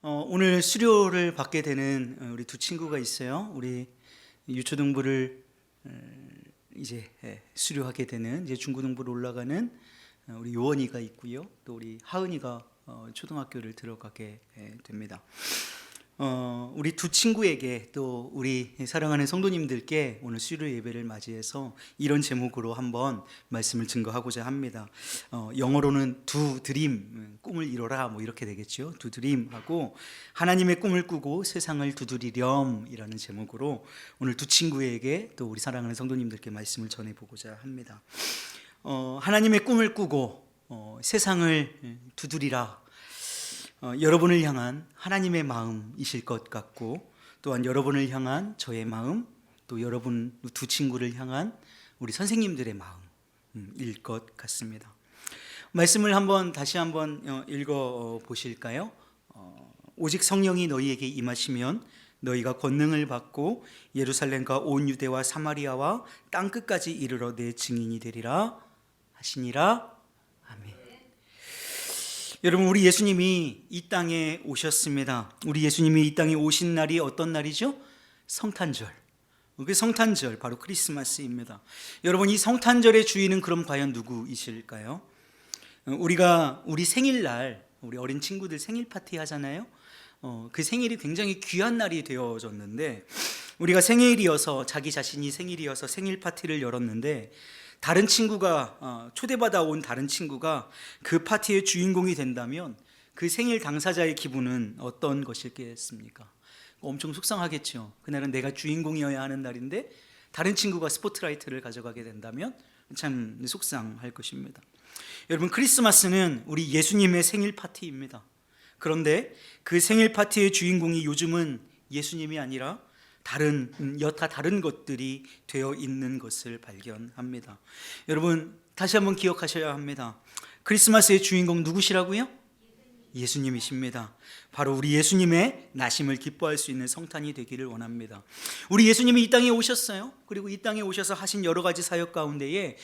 오늘 수료를 받게 되는 우리 두 친구가 있어요. 우리 유초등부를 이제 수료하게 되는 이제 중고등부로 올라가는 우리 요원이가 있고요. 또 우리 하은이가 초등학교를 들어가게 됩니다. 우리 두 친구에게 또 우리 사랑하는 성도님들께 오늘 수료 예배를 맞이해서 이런 제목으로 한번 말씀을 증거하고자 합니다. 영어로는 두 드림, 꿈을 이뤄라 뭐 이렇게 되겠죠. 두 드림하고 하나님의 꿈을 꾸고 세상을 두드리렴이라는 제목으로 오늘 두 친구에게 또 우리 사랑하는 성도님들께 말씀을 전해보고자 합니다. 하나님의 꿈을 꾸고 세상을 두드리라. 여러분을 향한 하나님의 마음이실 것 같고, 또한 여러분을 향한 저의 마음, 또 여러분 두 친구를 향한 우리 선생님들의 마음일 것 같습니다. 말씀을 다시 한번 읽어 보실까요? 오직 성령이 너희에게 임하시면 너희가 권능을 받고 예루살렘과 온 유대와 사마리아와 땅 끝까지 이르러 내 증인이 되리라 하시니라. 아멘. 여러분, 우리 예수님이 이 땅에 오셨습니다. 우리 예수님이 이 땅에 오신 날이 어떤 날이죠? 성탄절. 그 성탄절 바로 크리스마스입니다. 여러분, 이 성탄절의 주인은 그럼 과연 누구이실까요? 우리 생일날 우리 어린 친구들 생일 파티 하잖아요. 그 생일이 굉장히 귀한 날이 되어졌는데, 우리가 생일이어서 자기 자신이 생일이어서 생일 파티를 열었는데, 다른 친구가 초대받아 온 다른 친구가 그 파티의 주인공이 된다면 그 생일 당사자의 기분은 어떤 것이겠습니까? 엄청 속상하겠죠. 그날은 내가 주인공이어야 하는 날인데 다른 친구가 스포트라이트를 가져가게 된다면 참 속상할 것입니다. 여러분, 크리스마스는 우리 예수님의 생일 파티입니다. 그런데 그 생일 파티의 주인공이 요즘은 예수님이 아니라 여타 다른 것들이 되어 있는 것을 발견합니다. 여러분, 다시 한번 기억하셔야 합니다. 크리스마스의 주인공 누구시라고요? 예수님이십니다. 바로 우리 예수님의 나심을 기뻐할 수 있는 성탄이 되기를 원합니다. 우리 예수님이 이 땅에 오셨어요. 그리고 이 땅에 오셔서 하신 여러 가지 사역 가운데에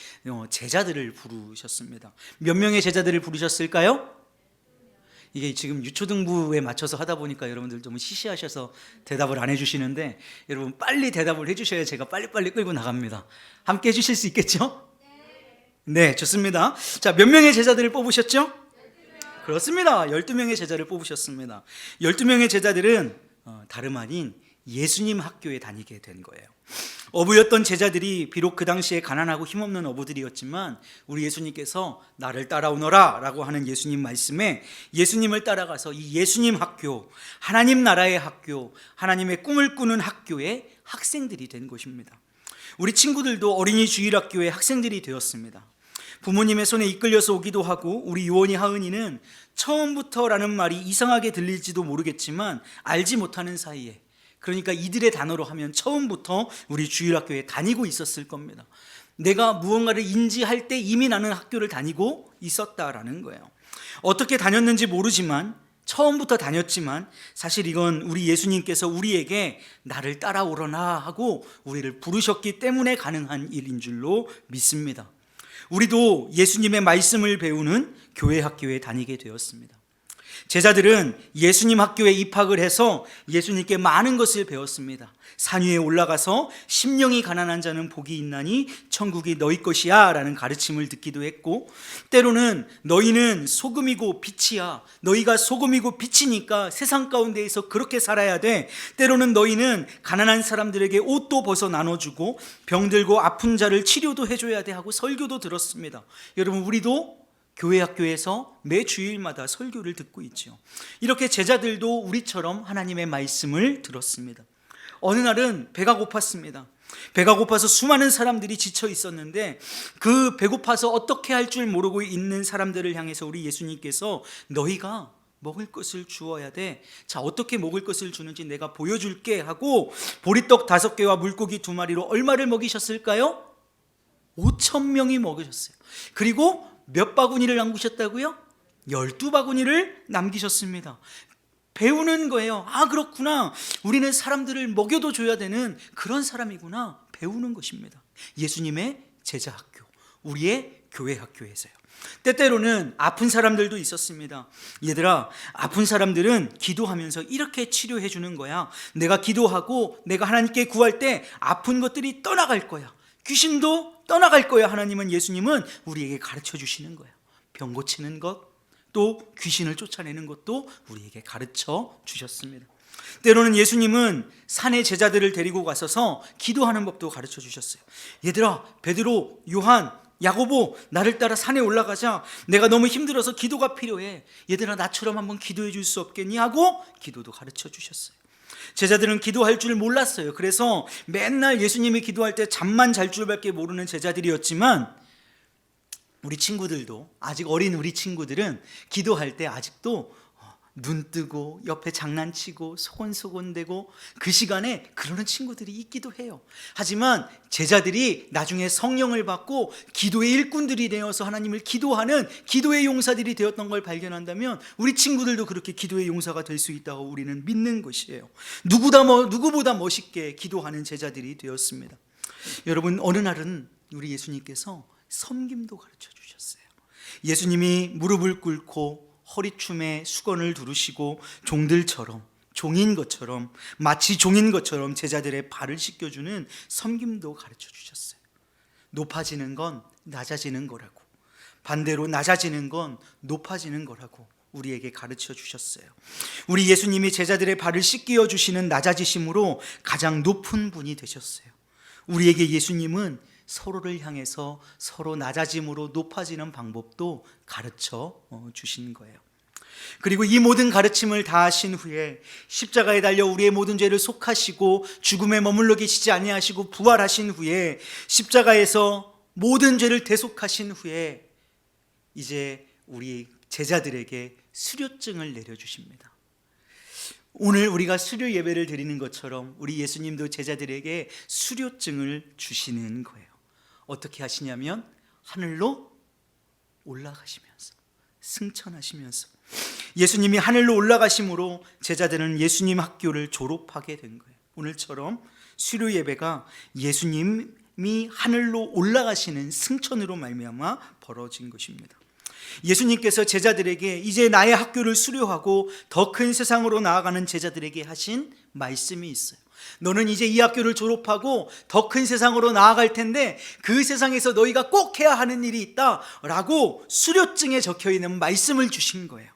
제자들을 부르셨습니다. 몇 명의 제자들을 부르셨을까요? 이게 지금 유초등부에 맞춰서 하다 보니까 여러분들 좀 시시하셔서 대답을 안 해주시는데, 여러분 빨리 대답을 해주셔야 제가 빨리빨리 끌고 나갑니다. 함께 해주실 수 있겠죠? 네, 좋습니다. 자, 몇 명의 제자들을 뽑으셨죠? 12명. 그렇습니다. 12명의 제자를 뽑으셨습니다. 12명의 제자들은 다름 아닌 예수님 학교에 다니게 된 거예요. 어부였던 제자들이 비록 그 당시에 가난하고 힘없는 어부들이었지만 우리 예수님께서 나를 따라오너라 라고 하는 예수님 말씀에 예수님을 따라가서 이 예수님 학교, 하나님 나라의 학교, 하나님의 꿈을 꾸는 학교의 학생들이 된 것입니다. 우리 친구들도 어린이 주일학교의 학생들이 되었습니다. 부모님의 손에 이끌려서 오기도 하고, 우리 요원이 하은이는 처음부터라는 말이 이상하게 들릴지도 모르겠지만 알지 못하는 사이에, 그러니까 이들의 단어로 하면 처음부터 우리 주일학교에 다니고 있었을 겁니다. 내가 무언가를 인지할 때 이미 나는 학교를 다니고 있었다라는 거예요. 어떻게 다녔는지 모르지만 처음부터 다녔지만 사실 이건 우리 예수님께서 우리에게 나를 따라오너라 하고 우리를 부르셨기 때문에 가능한 일인 줄로 믿습니다. 우리도 예수님의 말씀을 배우는 교회 학교에 다니게 되었습니다. 제자들은 예수님 학교에 입학을 해서 예수님께 많은 것을 배웠습니다. 산 위에 올라가서 심령이 가난한 자는 복이 있나니 천국이 너희 것이야 라는 가르침을 듣기도 했고, 때로는 너희는 소금이고 빛이야, 너희가 소금이고 빛이니까 세상 가운데에서 그렇게 살아야 돼, 때로는 너희는 가난한 사람들에게 옷도 벗어 나눠주고 병들고 아픈 자를 치료도 해줘야 돼 하고 설교도 들었습니다. 여러분, 우리도 교회 학교에서 매 주일마다 설교를 듣고 있죠. 이렇게 제자들도 우리처럼 하나님의 말씀을 들었습니다. 어느 날은 배가 고팠습니다. 배가 고파서 수많은 사람들이 지쳐 있었는데, 그 배고파서 어떻게 할 줄 모르고 있는 사람들을 향해서 우리 예수님께서 너희가 먹을 것을 주어야 돼. 자, 어떻게 먹을 것을 주는지 내가 보여줄게 하고 보리떡 5개와 물고기 2마리로 얼마를 먹이셨을까요? 5,000명이 먹으셨어요. 그리고 몇 바구니를 남기셨다고요? 12바구니를 남기셨습니다. 배우는 거예요. 아, 그렇구나. 우리는 사람들을 먹여도 줘야 되는 그런 사람이구나. 배우는 것입니다. 예수님의 제자 학교, 우리의 교회 학교에서요. 때때로는 아픈 사람들도 있었습니다. 얘들아, 아픈 사람들은 기도하면서 이렇게 치료해 주는 거야. 내가 기도하고 내가 하나님께 구할 때 아픈 것들이 떠나갈 거야. 귀신도 떠나갈 거야. 하나님은, 예수님은 우리에게 가르쳐 주시는 거야. 병 고치는 것, 또 귀신을 쫓아내는 것도 우리에게 가르쳐 주셨습니다. 때로는 예수님은 산에 제자들을 데리고 가셔서 기도하는 법도 가르쳐 주셨어요. 얘들아, 베드로, 요한, 야고보, 나를 따라 산에 올라가자. 내가 너무 힘들어서 기도가 필요해. 얘들아, 나처럼 한번 기도해 줄 수 없겠니? 하고 기도도 가르쳐 주셨어요. 제자들은 기도할 줄 몰랐어요. 그래서 맨날 예수님이 기도할 때 잠만 잘 줄밖에 모르는 제자들이었지만, 우리 친구들도, 아직 어린 우리 친구들은 기도할 때 아직도 눈 뜨고 옆에 장난치고 소곤소곤대고 그 시간에 그러는 친구들이 있기도 해요. 하지만 제자들이 나중에 성령을 받고 기도의 일꾼들이 되어서 하나님을 기도하는 기도의 용사들이 되었던 걸 발견한다면 우리 친구들도 그렇게 기도의 용사가 될 수 있다고 우리는 믿는 것이에요. 누구보다 멋있게 기도하는 제자들이 되었습니다. 여러분, 어느 날은 우리 예수님께서 섬김도 가르쳐 주셨어요. 예수님이 무릎을 꿇고 허리춤에 수건을 두르시고 종인 것처럼 마치 종인 것처럼 제자들의 발을 씻겨주는 섬김도 가르쳐 주셨어요. 높아지는 건 낮아지는 거라고, 반대로 낮아지는 건 높아지는 거라고 우리에게 가르쳐 주셨어요. 우리 예수님이 제자들의 발을 씻겨 주시는 낮아지심으로 가장 높은 분이 되셨어요. 우리에게 예수님은 서로를 향해서 서로 낮아짐으로 높아지는 방법도 가르쳐 주신 거예요. 그리고 이 모든 가르침을 다 하신 후에 십자가에 달려 우리의 모든 죄를 속하시고 죽음에 머물러 계시지 아니하시고 부활하신 후에 십자가에서 모든 죄를 대속하신 후에 이제 우리 제자들에게 수료증을 내려주십니다. 오늘 우리가 수료 예배를 드리는 것처럼 우리 예수님도 제자들에게 수료증을 주시는 거예요. 어떻게 하시냐면 하늘로 올라가시면서, 승천하시면서, 예수님이 하늘로 올라가심으로 제자들은 예수님 학교를 졸업하게 된 거예요. 오늘처럼 수료 예배가 예수님이 하늘로 올라가시는 승천으로 말미암아 벌어진 것입니다. 예수님께서 제자들에게 이제 나의 학교를 수료하고 더 큰 세상으로 나아가는 제자들에게 하신 말씀이 있어요. 너는 이제 이 학교를 졸업하고 더 큰 세상으로 나아갈 텐데 그 세상에서 너희가 꼭 해야 하는 일이 있다 라고 수료증에 적혀있는 말씀을 주신 거예요.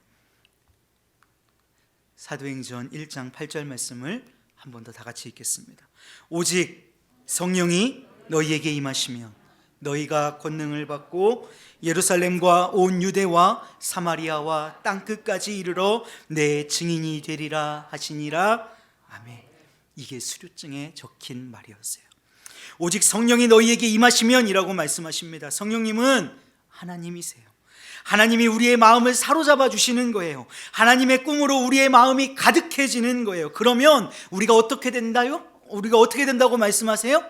사도행전 1장 8절 말씀을 한 번 더 다 같이 읽겠습니다. 오직 성령이 너희에게 임하시면 너희가 권능을 받고 예루살렘과 온 유대와 사마리아와 땅끝까지 이르러 내 증인이 되리라 하시니라. 아멘. 이게 수료증에 적힌 말이었어요. 오직 성령이 너희에게 임하시면 이라고 말씀하십니다. 성령님은 하나님이세요. 하나님이 우리의 마음을 사로잡아 주시는 거예요. 하나님의 꿈으로 우리의 마음이 가득해지는 거예요. 그러면 우리가 어떻게 된다요? 우리가 어떻게 된다고 말씀하세요?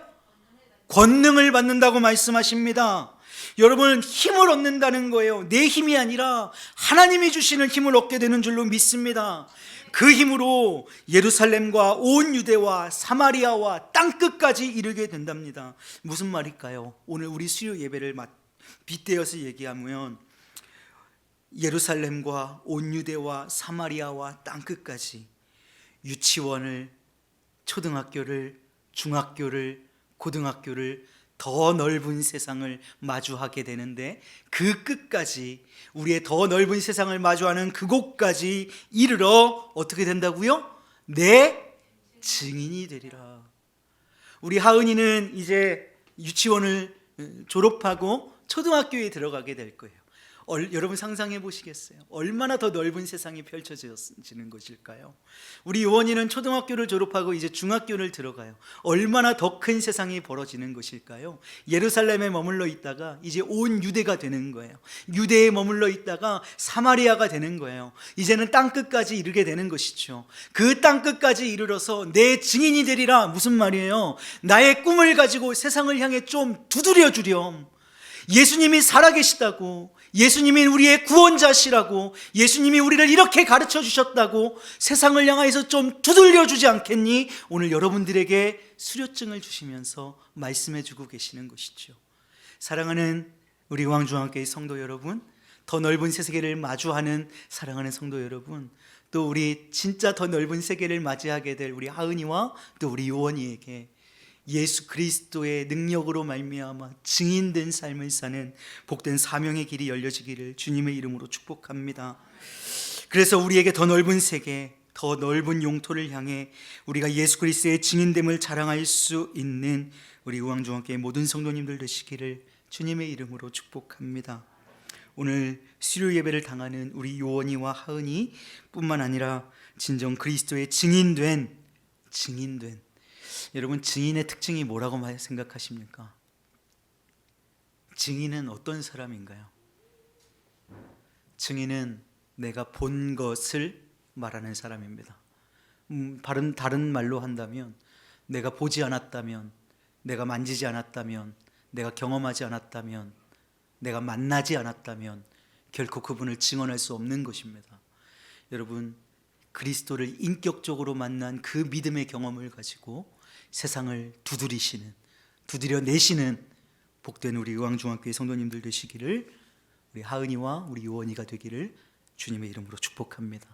권능을 받는다고 말씀하십니다. 여러분, 힘을 얻는다는 거예요. 내 힘이 아니라 하나님이 주시는 힘을 얻게 되는 줄로 믿습니다. 그 힘으로 예루살렘과 온 유대와 사마리아와 땅끝까지 이르게 된답니다. 무슨 말일까요? 오늘 우리 수요 예배를 빗대어서 얘기하면 예루살렘과 온 유대와 사마리아와 땅끝까지 유치원을, 초등학교를, 중학교를, 고등학교를, 더 넓은 세상을 마주하게 되는데 그 끝까지, 우리의 더 넓은 세상을 마주하는 그곳까지 이르러 어떻게 된다고요? 내 증인이 되리라. 우리 하은이는 이제 유치원을 졸업하고 초등학교에 들어가게 될 거예요. 여러분 상상해 보시겠어요? 얼마나 더 넓은 세상이 펼쳐지는 것일까요? 우리 요원이는 초등학교를 졸업하고 이제 중학교를 들어가요. 얼마나 더 큰 세상이 벌어지는 것일까요? 예루살렘에 머물러 있다가 이제 온 유대가 되는 거예요. 유대에 머물러 있다가 사마리아가 되는 거예요. 이제는 땅끝까지 이르게 되는 것이죠. 그 땅끝까지 이르러서 내 증인이 되리라. 무슨 말이에요? 나의 꿈을 가지고 세상을 향해 좀 두드려 주렴. 예수님이 살아계시다고, 예수님이 우리의 구원자시라고, 예수님이 우리를 이렇게 가르쳐 주셨다고 세상을 향해서 좀 두들려 주지 않겠니? 오늘 여러분들에게 수료증을 주시면서 말씀해 주고 계시는 것이죠. 사랑하는 우리 의왕중앙교회 성도 여러분, 더 넓은 세계를 마주하는 사랑하는 성도 여러분, 또 우리 진짜 더 넓은 세계를 맞이하게 될 우리 하은이와 또 우리 요원이에게 예수 그리스도의 능력으로 말미암아 증인된 삶을 사는 복된 사명의 길이 열려지기를 주님의 이름으로 축복합니다. 그래서 우리에게 더 넓은 세계, 더 넓은 용토를 향해 우리가 예수 그리스도의 증인됨을 자랑할 수 있는 우리 의왕중앙교회 모든 성도님들 되시기를 주님의 이름으로 축복합니다. 오늘 수요 예배를 당하는 우리 요원이와 하은이 뿐만 아니라 진정 그리스도의 증인된 여러분, 증인의 특징이 뭐라고 생각하십니까? 증인은 어떤 사람인가요? 증인은 내가 본 것을 말하는 사람입니다. 다른 말로 한다면 내가 보지 않았다면, 내가 만지지 않았다면, 내가 경험하지 않았다면, 내가 만나지 않았다면 결코 그분을 증언할 수 없는 것입니다. 여러분, 그리스도를 인격적으로 만난 그 믿음의 경험을 가지고 세상을 두드려내시는 복된 우리 의왕중앙교회 성도님들 되시기를, 우리 하은이와 우리 요원이가 되기를 주님의 이름으로 축복합니다.